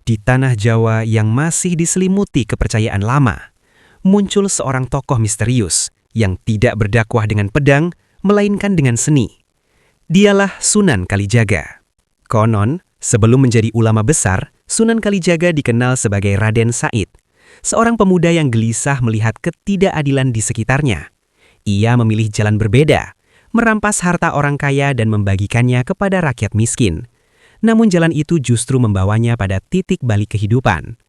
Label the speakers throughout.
Speaker 1: Di tanah Jawa yang masih diselimuti kepercayaan lama, muncul seorang tokoh misterius yang tidak berdakwah dengan pedang, melainkan dengan seni. Dialah Sunan Kalijaga. Konon, sebelum menjadi ulama besar, Sunan Kalijaga dikenal sebagai Raden Said, seorang pemuda yang gelisah melihat ketidakadilan di sekitarnya. Ia memilih jalan berbeda, merampas harta orang kaya dan membagikannya kepada rakyat miskin. Namun jalan itu justru membawanya pada titik balik kehidupan.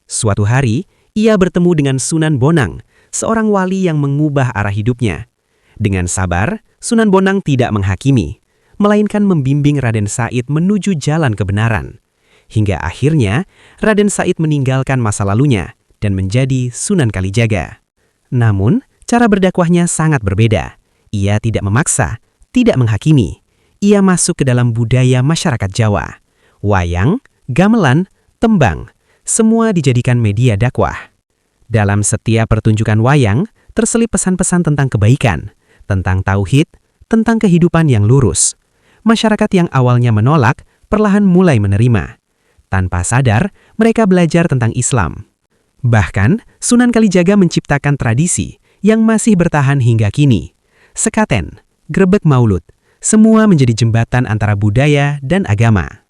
Speaker 1: Suatu hari, ia bertemu dengan Sunan Bonang, seorang wali yang mengubah arah hidupnya. Dengan sabar, Sunan Bonang tidak menghakimi, melainkan membimbing Raden Said menuju jalan kebenaran. Hingga akhirnya, Raden Said meninggalkan masa lalunya dan menjadi Sunan Kalijaga. Namun, cara berdakwahnya sangat berbeda. Ia tidak memaksa, tidak menghakimi. Ia masuk ke dalam budaya masyarakat Jawa. Wayang, gamelan, tembang, semua dijadikan media dakwah. Dalam setiap pertunjukan wayang, terselip pesan-pesan tentang kebaikan, tentang tauhid, tentang kehidupan yang lurus. Masyarakat yang awalnya menolak, perlahan mulai menerima. Tanpa sadar, mereka belajar tentang Islam. Bahkan, Sunan Kalijaga menciptakan tradisi yang masih bertahan hingga kini. Sekaten, grebek maulud, semua menjadi jembatan antara budaya dan agama.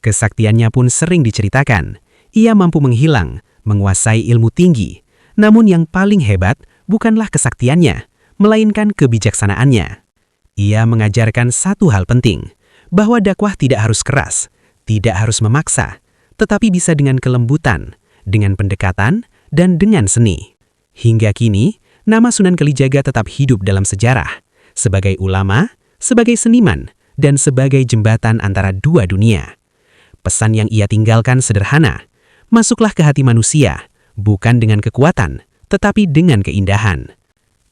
Speaker 1: Kesaktiannya pun sering diceritakan. Ia mampu menghilang, menguasai ilmu tinggi. Namun yang paling hebat bukanlah kesaktiannya, melainkan kebijaksanaannya. Ia mengajarkan satu hal penting, bahwa dakwah tidak harus keras, tidak harus memaksa, tetapi bisa dengan kelembutan, dengan pendekatan, dan dengan seni. Hingga kini, nama Sunan Kalijaga tetap hidup dalam sejarah, sebagai ulama, sebagai seniman, dan sebagai jembatan antara dua dunia. Pesan yang ia tinggalkan sederhana, masuklah ke hati manusia, bukan dengan kekuatan, tetapi dengan keindahan.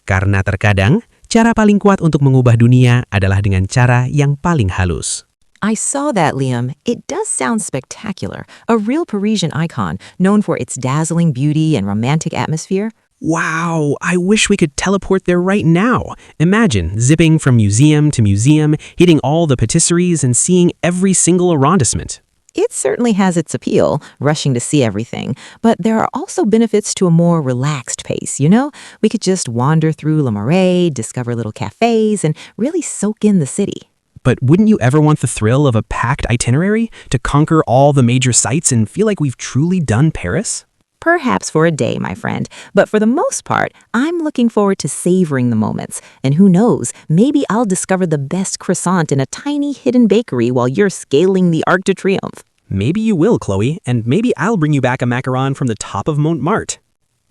Speaker 1: Karena terkadang, cara paling kuat untuk mengubah dunia adalah dengan cara yang paling halus.
Speaker 2: I saw that, Liam. It does sound spectacular. A real Parisian icon, known for its dazzling beauty and romantic atmosphere.
Speaker 1: Wow, I wish we could teleport there right now. Imagine zipping from museum to museum, hitting all the patisseries and seeing every single arrondissement.
Speaker 2: It certainly has its appeal, rushing to see everything, but there are also benefits to a more relaxed pace, you know? We could just wander through Le Marais, discover little cafes, and really soak in the city.
Speaker 1: But wouldn't you ever want the thrill of a packed itinerary, to conquer all the major sites and feel like we've truly done Paris?
Speaker 2: Perhaps for a day, my friend, but for the most part, I'm looking forward to savoring the moments. And who knows, maybe I'll discover the best croissant in a tiny hidden bakery while you're scaling the Arc de Triomphe.
Speaker 1: Maybe you will, Chloe, and maybe I'll bring you back a macaron from the top of Montmartre.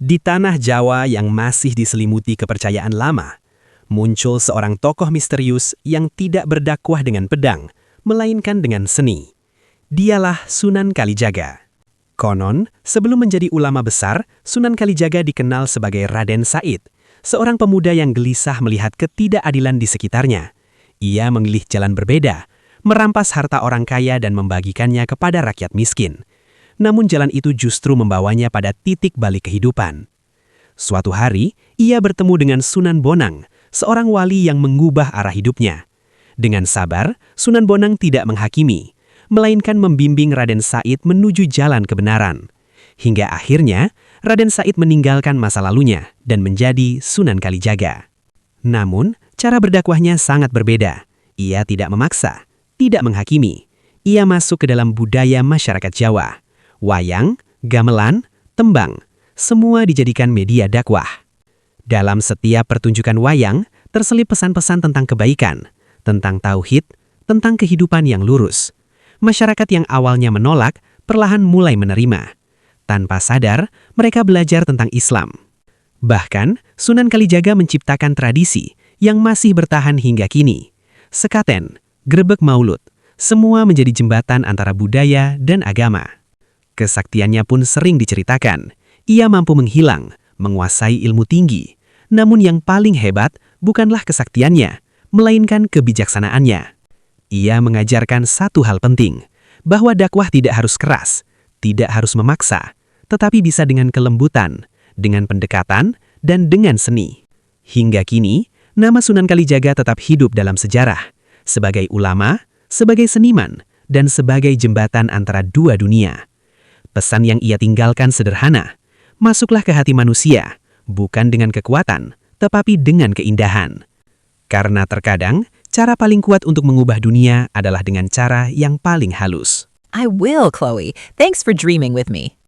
Speaker 1: Di tanah Jawa yang masih diselimuti kepercayaan lama, muncul seorang tokoh misterius yang tidak berdakwah dengan pedang, melainkan dengan seni. Dialah Sunan Kalijaga. Konon, sebelum menjadi ulama besar, Sunan Kalijaga dikenal sebagai Raden Said, seorang pemuda yang gelisah melihat ketidakadilan di sekitarnya. Ia memilih jalan berbeda, merampas harta orang kaya dan membagikannya kepada rakyat miskin. Namun jalan itu justru membawanya pada titik balik kehidupan. Suatu hari, ia bertemu dengan Sunan Bonang, seorang wali yang mengubah arah hidupnya. Dengan sabar, Sunan Bonang tidak menghakimi, melainkan membimbing Raden Said menuju jalan kebenaran. Hingga akhirnya, Raden Said meninggalkan masa lalunya dan menjadi Sunan Kalijaga. Namun, cara berdakwahnya sangat berbeda. Ia tidak memaksa, tidak menghakimi. Ia masuk ke dalam budaya masyarakat Jawa. Wayang, gamelan, tembang, semua dijadikan media dakwah. Dalam setiap pertunjukan wayang, terselip pesan-pesan tentang kebaikan, tentang tauhid, tentang kehidupan yang lurus. Masyarakat yang awalnya menolak, perlahan mulai menerima. Tanpa sadar, mereka belajar tentang Islam. Bahkan, Sunan Kalijaga menciptakan tradisi yang masih bertahan hingga kini. Sekaten, grebek maulud, semua menjadi jembatan antara budaya dan agama. Kesaktiannya pun sering diceritakan. Ia mampu menghilang, menguasai ilmu tinggi. Namun yang paling hebat bukanlah kesaktiannya, melainkan kebijaksanaannya. Ia mengajarkan satu hal penting, bahwa dakwah tidak harus keras, tidak harus memaksa, tetapi bisa dengan kelembutan, dengan pendekatan, dan dengan seni. Hingga kini, nama Sunan Kalijaga tetap hidup dalam sejarah, sebagai ulama, sebagai seniman, dan sebagai jembatan antara dua dunia. Pesan yang ia tinggalkan sederhana. Masuklah ke hati manusia, bukan dengan kekuatan, tetapi dengan keindahan. Karena terkadang, cara paling kuat untuk mengubah dunia adalah dengan cara yang paling halus.
Speaker 2: I will, Chloe. Thanks for dreaming with me.